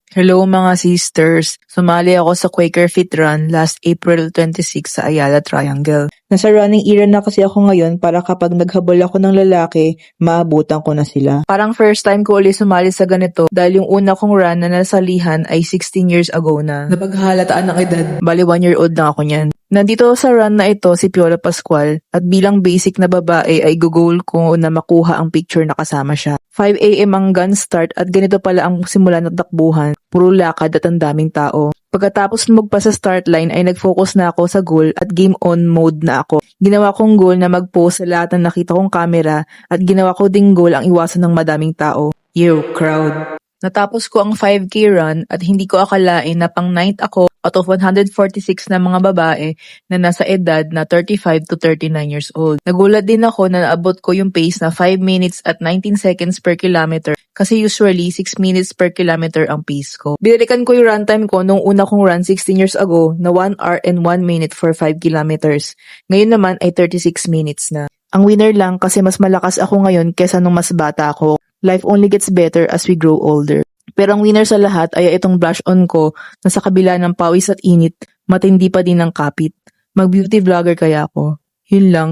Hello mga sisters! Sumali ako sa Quaker Fit Run last April 26 sa Ayala Triangle. Nasa running era na kasi ako ngayon para kapag naghabol ako ng lalaki, maabutan ko na sila. Parang first time ko ulit sumali sa ganito dahil yung una kong run na nasalihan ay 16 years ago na. Napaghahalataan ng edad. Bali 1 year old lang ako niyan. Nandito sa run na ito si Piola Pascual at bilang basic na babae ay goal ko na makuha ang picture na kasama siya. 5 AM ang gun start at ganito pala ang simula ng takbuhan. Puro lakad at ang daming tao. Pagkatapos magpa sa start line ay nag-focus na ako sa goal at game on mode na ako. Ginawa kong goal na mag-post sa lahat ng nakita kong camera at ginawa ko ding goal ang iwasan ng madaming tao. Yo, crowd! Natapos ko ang 5K run at hindi ko akalain na pang 9th ako out of 146 na mga babae na nasa edad na 35 to 39 years old. Nagulat din ako na naabot ko yung pace na 5 minutes at 19 seconds per kilometer kasi usually 6 minutes per kilometer ang pace ko. Binalikan ko yung run time ko nung una kong run 16 years ago na 1 hour and 1 minute for 5 kilometers. Ngayon naman ay 36 minutes na. Ang winner lang kasi mas malakas ako ngayon kesa nung mas bata ako. Life only gets better as we grow older. Pero ang winner sa lahat ay itong blush on ko na sa kabila ng pawis at init, matindi pa din ang kapit. Mag-beauty vlogger kaya ako. Yun lang.